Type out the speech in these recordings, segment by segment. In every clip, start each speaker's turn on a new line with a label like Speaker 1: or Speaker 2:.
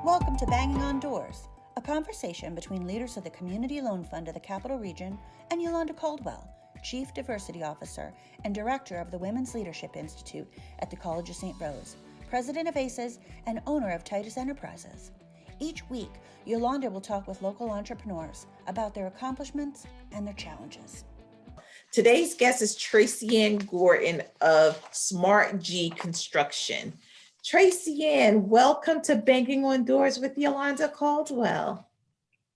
Speaker 1: Welcome to Banging on Doors, a conversation between leaders of the Community Loan Fund of the Capital Region and Yolanda Caldwell, Chief Diversity Officer and Director of the Women's Leadership Institute at the College of St. Rose, President of ACES, and owner of Titus Enterprises. Each week, Yolanda will talk with local entrepreneurs about their accomplishments and their challenges.
Speaker 2: Today's guest is Tracian Gordon of SmartG Construction. Tracian, welcome to Banging on Doors with Yolanda Caldwell.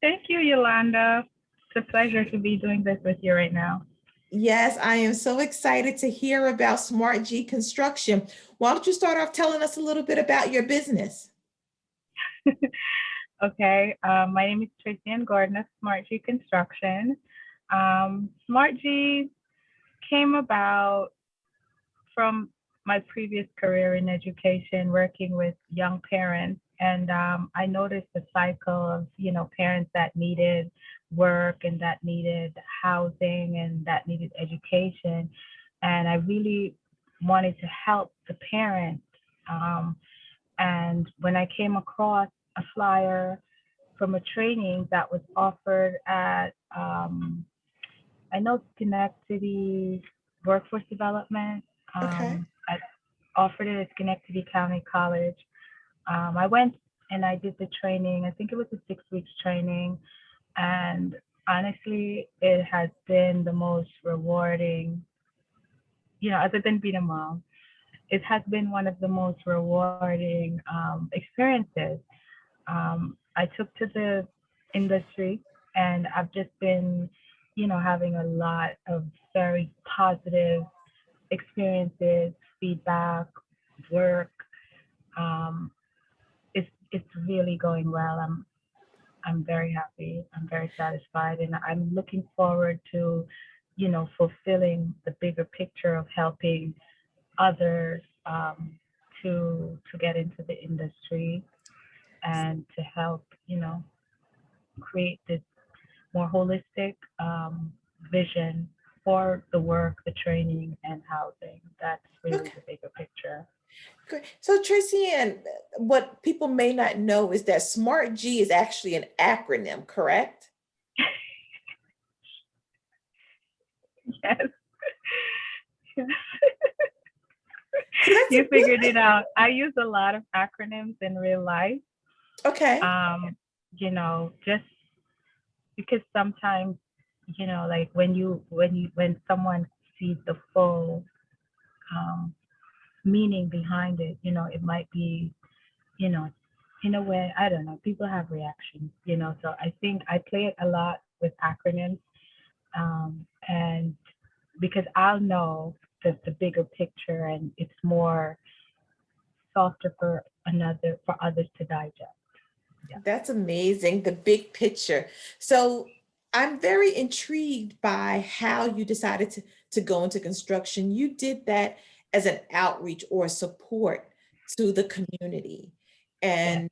Speaker 3: Thank you, Yolanda. It's a pleasure to be doing this with you right now.
Speaker 2: Yes, I am so excited to hear about SmartG Construction. Why don't you start off telling us a little bit about your business?
Speaker 3: Okay, my name is Tracian Gordon of SmartG Construction. SmartG came about from my previous career in education, working with young parents, and I noticed the cycle of parents that needed work and that needed housing and that needed education, and I really wanted to help the parents. And when I came across a flyer from a training that was offered at I know Schenectady Workforce Development.
Speaker 2: Okay.
Speaker 3: I offered it at Schenectady County College. I went and I did the training. I think it was a 6 weeks training. And honestly, it has been the most rewarding, other than being a mom, it has been one of the most rewarding experiences. I took to the industry and I've just been having a lot of very positive experiences, feedback, work. It's really going well. I'm very happy. I'm very satisfied, and I'm looking forward to, fulfilling the bigger picture of helping others to get into the industry and to help, create this more holistic vision for the work, the training, and housing. That's really the bigger picture.
Speaker 2: Great. So Tracian, what people may not know is that SmartG is actually an acronym, correct?
Speaker 3: Yes. You figured it out. I use a lot of acronyms in real life.
Speaker 2: Okay.
Speaker 3: Just because sometimes, like when someone sees the full meaning behind it, it might be, in a way, I don't know, people have reactions, so I think I play it a lot with acronyms, and because I'll know the bigger picture and it's more softer for others to digest. Yeah.
Speaker 2: That's amazing, the big picture. So I'm very intrigued by how you decided to go into construction. You did that as an outreach or support to the community. And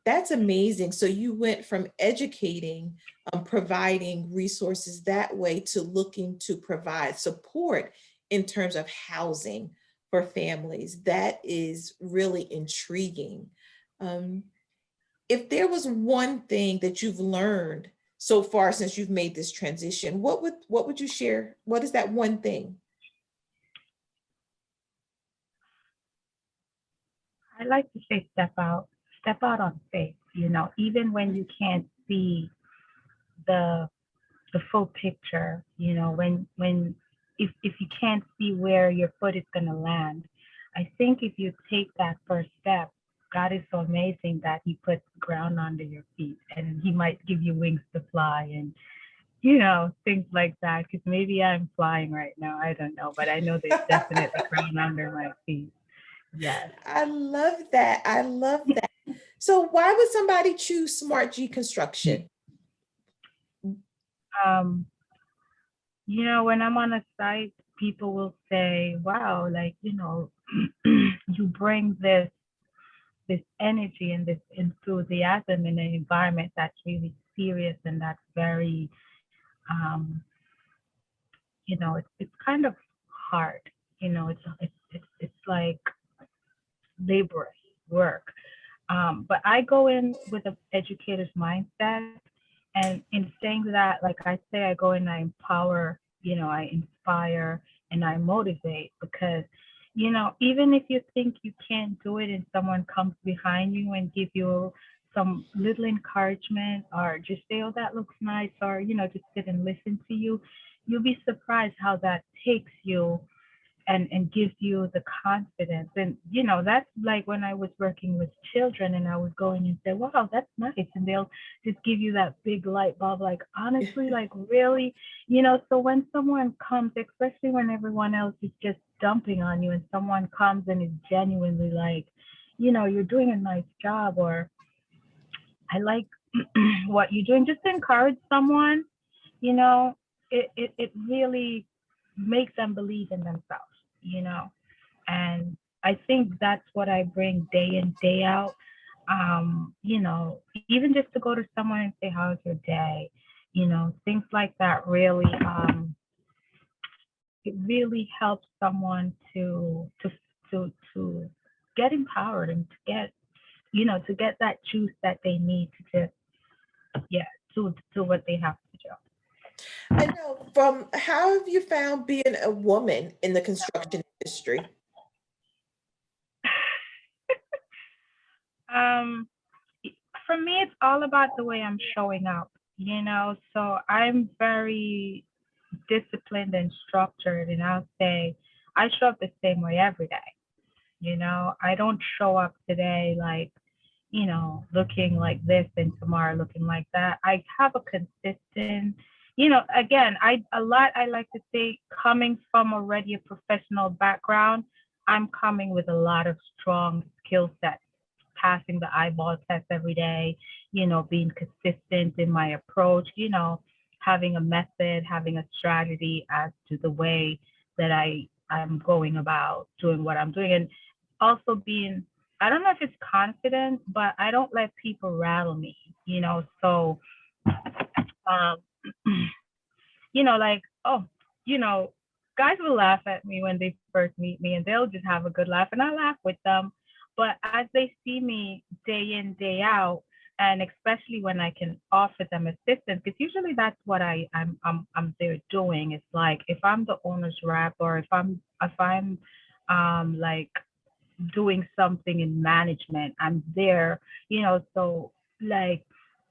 Speaker 2: that's amazing. So you went from educating, providing resources that way to looking to provide support in terms of housing for families. That is really intriguing. If there was one thing that you've learned so far since you've made this transition, what would you share? What is that one thing?
Speaker 3: I like to say step out on faith, even when you can't see the full picture, if you can't see where your foot is going to land. I think if you take that first step, God is so amazing that he puts ground under your feet and he might give you wings to fly and, things like that. Because maybe I'm flying right now. I don't know, but I know there's definitely ground under my feet. Yes.
Speaker 2: I love that. I love that. So why would somebody choose SmartG Construction?
Speaker 3: When I'm on a site, people will say, wow, you bring this energy and this enthusiasm in an environment that's really serious and that's very, it's kind of hard. It's like laborious work. But I go in with an educator's mindset. And in saying that, like I say, I go in, I empower, I inspire and I motivate because, even if you think you can't do it and someone comes behind you and give you some little encouragement or just say, oh, that looks nice, or, just sit and listen to you, you'll be surprised how that takes you and gives you the confidence. And, that's like when I was working with children and I was going and say, wow, that's nice. And they'll just give you that big light bulb, like, honestly, like, really, so when someone comes, especially when everyone else is just dumping on you and someone comes and is genuinely like, you're doing a nice job, or I like what you're doing, just to encourage someone, it really makes them believe in themselves, and I think that's what I bring day in, day out. Even just to go to someone and say, how's your day? Things like that really, it really helps someone to get empowered and to get that juice that they need to just, do what they have to do.
Speaker 2: I know. How have you found being a woman in the construction industry?
Speaker 3: Um, for me, it's all about the way I'm showing up, so I'm very disciplined and structured, and I'll say I show up the same way every day. I don't show up today like, looking like this and tomorrow looking like that. I have a consistent, again, I like to say, coming from already a professional background, I'm coming with a lot of strong skill sets, passing the eyeball test every day, being consistent in my approach, having a method, having a strategy as to the way that I'm going about doing what I'm doing. And also being, I don't know if it's confident, but I don't let people rattle me, so, um, like, oh, guys will laugh at me when they first meet me and they'll just have a good laugh and I laugh with them. But as they see me day in, day out, and especially when I can offer them assistance, because usually that's what I'm there doing. It's like if I'm the owner's rep, or if I'm like doing something in management, I'm there, so like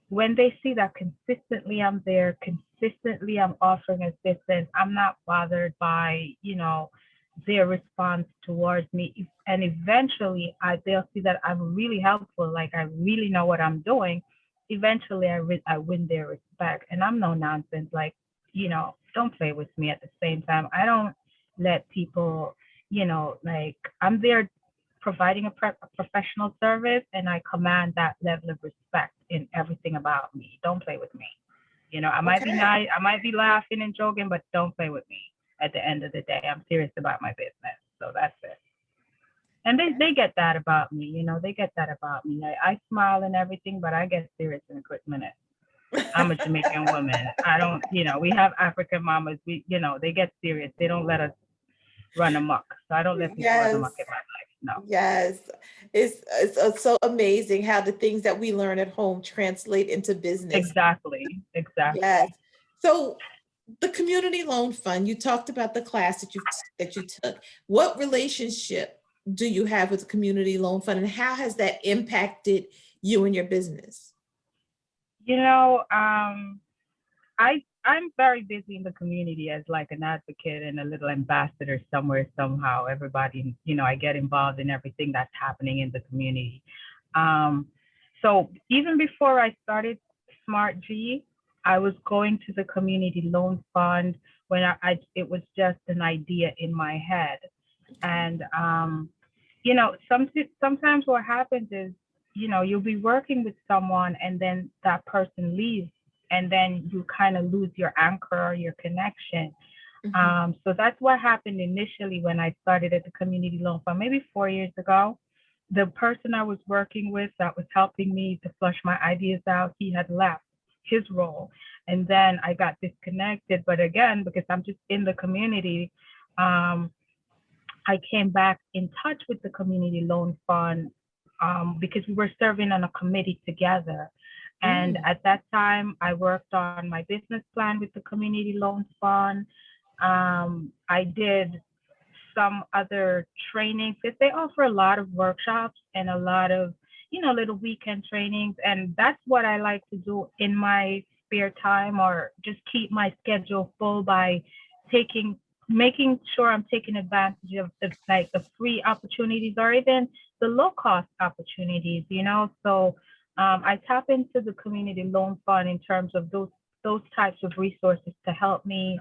Speaker 3: when they see that consistently I'm there, consistently I'm offering assistance, I'm not bothered by, their response towards me. And eventually they'll see that I'm really helpful, like I really know what I'm doing. Eventually I win their respect. And I'm no nonsense, like, don't play with me. At the same time, I don't let people, like, I'm there providing a professional service, and I command that level of respect in everything about me. Don't play with me. I might be nice, I might be laughing and joking, but don't play with me. At the end of the day, I'm serious about my business. So that's it. And they get that about me, they get that about me. I smile and everything, but I get serious in a quick minute. I'm a Jamaican woman. I don't, we have African mamas, they get serious. They don't let us run amok. So I don't let people run amok in my life. No.
Speaker 2: Yes. It's so amazing how the things that we learn at home translate into business.
Speaker 3: Exactly.
Speaker 2: Yes. So the Community Loan Fund, you talked about the class that you took. What relationship do you have with the Community Loan Fund, and how has that impacted you and your business?
Speaker 3: I'm very busy in the community as like an advocate and a little ambassador somewhere, somehow. Everybody, I get involved in everything that's happening in the community. So even before I started SmartG, I was going to the Community Loan Fund when it was just an idea in my head. And, sometimes what happens is, you'll be working with someone and then that person leaves, and then you kind of lose your anchor or your connection. Mm-hmm. So that's what happened initially when I started at the Community Loan Fund, maybe 4 years ago. The person I was working with that was helping me to flush my ideas out, he had left his role. And then I got disconnected. But again, because I'm just in the community, I came back in touch with the Community Loan Fund because we were serving on a committee together. And
Speaker 2: Mm.
Speaker 3: at that time, I worked on my business plan with the Community Loan Fund. I did some other trainings because they offer a lot of workshops and a lot of, little weekend trainings. And that's what I like to do in my spare time, or just keep my schedule full by taking, making sure I'm taking advantage of the free opportunities, or even the low cost opportunities. So I tap into the community loan fund in terms of those types of resources to help me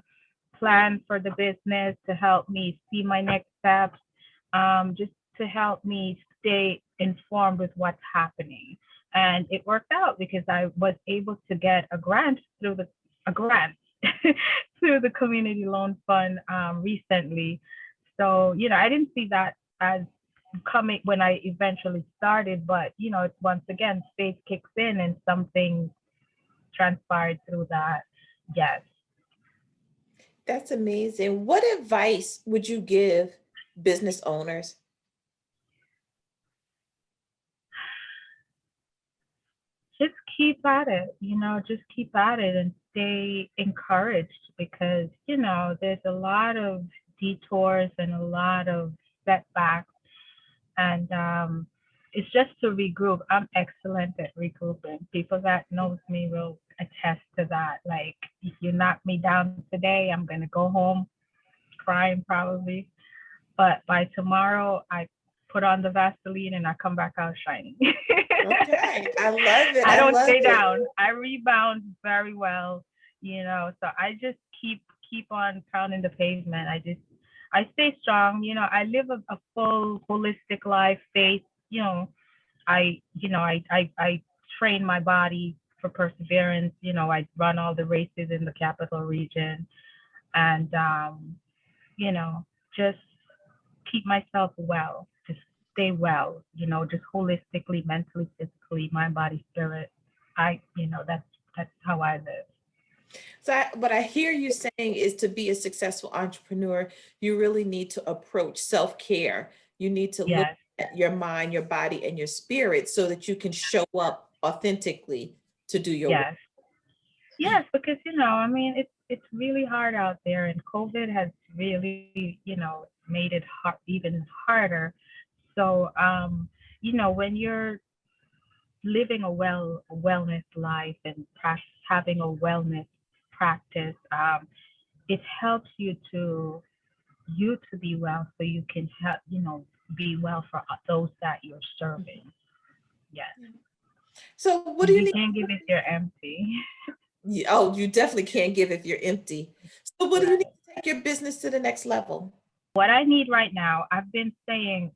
Speaker 3: plan for the business, to help me see my next steps, just to help me stay informed with what's happening. And it worked out because I was able to get a grant through the community loan fund recently. So, I didn't see that as coming when I eventually started, but it's once again, faith kicks in and something transpired through that. Yes.
Speaker 2: That's amazing. What advice would you give business owners?
Speaker 3: Just keep at it, just keep at it and stay encouraged, because, there's a lot of detours and a lot of setbacks. And it's just to regroup. I'm excellent at regrouping. People that knows me will attest to that. Like, if you knock me down today, I'm going to go home crying probably. But by tomorrow, I put on the Vaseline and I come back out shining.
Speaker 2: Okay, I love it.
Speaker 3: I
Speaker 2: I
Speaker 3: don't
Speaker 2: love
Speaker 3: stay
Speaker 2: it.
Speaker 3: down. I rebound very well, so I just keep on pounding the pavement. I stay strong. I live a full holistic life, faith. I train my body for perseverance. I run all the races in the capital region, and just keep myself well, just stay well, just holistically, mentally, physically, mind, body, spirit. That's how I live.
Speaker 2: So what I hear you saying is, to be a successful entrepreneur, you really need to approach self-care. You need to look
Speaker 3: Yes,
Speaker 2: at your mind, your body, and your spirit so that you can show up authentically to do your work.
Speaker 3: yes, yes, because I mean, it's really hard out there, and COVID has really, made it hard, even harder. So, when you're living a wellness life and having a wellness practice, it helps you to be well, so you can help, be well for those that you're serving. Yes.
Speaker 2: So what do
Speaker 3: Because
Speaker 2: you
Speaker 3: you
Speaker 2: need?
Speaker 3: can't give if you're empty.
Speaker 2: Oh, you definitely can't give if you're empty. So what do you need
Speaker 3: Right.
Speaker 2: to take your business to the next level?
Speaker 3: What I need right now, I've been saying,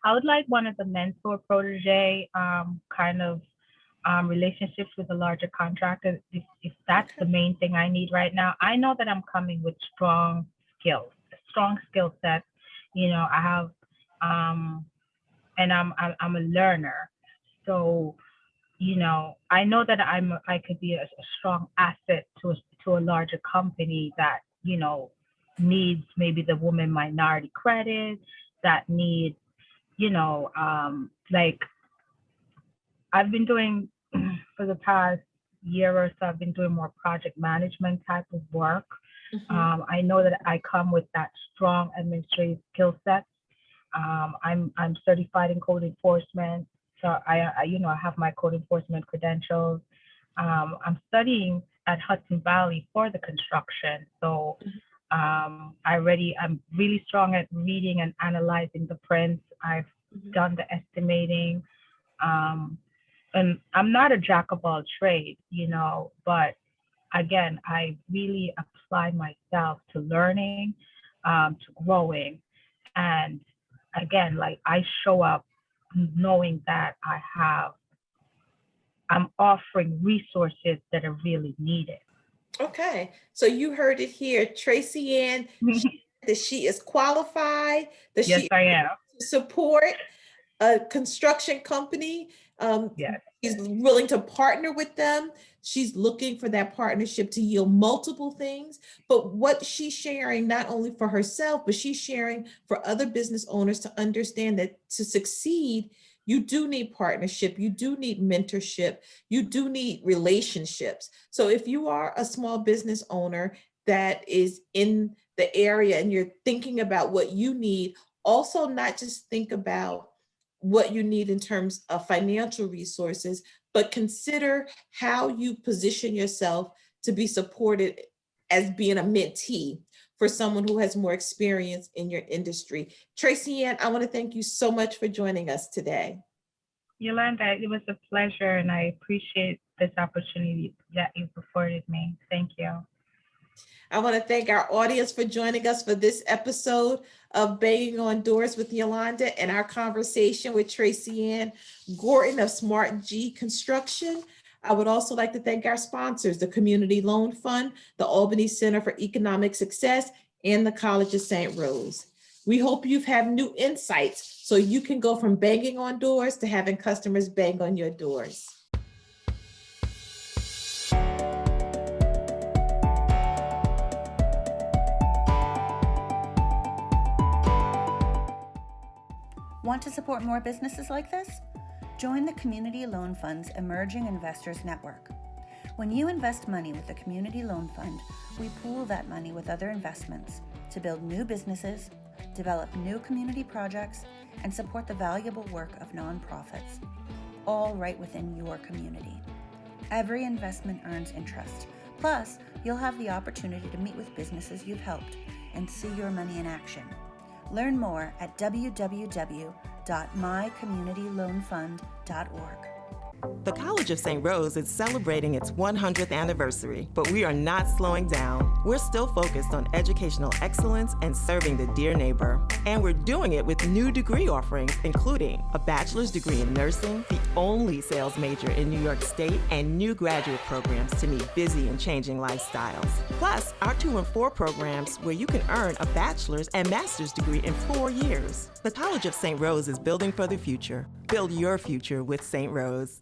Speaker 3: I would like one of the mentor protege kind of relationships with a larger contractor. If that's the
Speaker 2: Okay.
Speaker 3: main thing I need right now, I know that I'm coming with strong skill sets. I have, and I'm a learner, so I know that I could be a strong asset to a larger company that needs maybe the woman minority credit, that needs like I've been doing for the past year or so. I've been doing more project management type of work.
Speaker 2: Mhm.
Speaker 3: I know that I come with that strong administrative skill set. I'm certified in code enforcement, so I have my code enforcement credentials. I'm studying at Hudson Valley for the construction, so I'm really strong at reading and analyzing the prints. I've
Speaker 2: Mhm.
Speaker 3: done the estimating, um, and I'm not a jack of all trades, but again, I really apply myself to learning, to growing, and again, like I show up knowing that I'm offering resources that are really needed.
Speaker 2: Okay, so you heard it here. Tracy Ann, that she is qualified, that
Speaker 3: Yes,
Speaker 2: she
Speaker 3: I am.
Speaker 2: support a construction company,
Speaker 3: Yes.
Speaker 2: She's willing to partner with them. She's looking for that partnership to yield multiple things. But what she's sharing, not only for herself, but she's sharing for other business owners to understand that to succeed, you do need partnership, you do need mentorship, you do need relationships. So if you are a small business owner that is in the area and you're thinking about what you need, also not just think about what you need in terms of financial resources, but consider how you position yourself to be supported as being a mentee for someone who has more experience in your industry. Tracian, I want to thank you so much for joining us today.
Speaker 3: Yolanda, it was a pleasure, and I appreciate this opportunity that you've afforded me. Thank you.
Speaker 2: I want to thank our audience for joining us for this episode of Banging on Doors with Yolanda and our conversation with Tracian Gordon of SmartG Construction. I would also like to thank our sponsors, the Community Loan Fund, the Albany Center for Economic Success, and the College of St. Rose. We hope you've had new insights so you can go from banging on doors to having customers bang on your doors.
Speaker 1: Want to support more businesses like this? Join the Community Loan Fund's Emerging Investors Network. When you invest money with the Community Loan Fund, we pool that money with other investments to build new businesses, develop new community projects, and support the valuable work of nonprofits, all right within your community. Every investment earns interest. Plus, you'll have the opportunity to meet with businesses you've helped and see your money in action. Learn more at www.mycommunityloanfund.org.
Speaker 4: The College of St. Rose is celebrating its 100th anniversary, but we are not slowing down. We're still focused on educational excellence and serving the dear neighbor. And we're doing it with new degree offerings, including a bachelor's degree in nursing, the only sales major in New York State, and new graduate programs to meet busy and changing lifestyles. Plus, our 2 and 4 programs where you can earn a bachelor's and master's degree in 4 years. The College of St. Rose is building for the future. Build your future with St. Rose.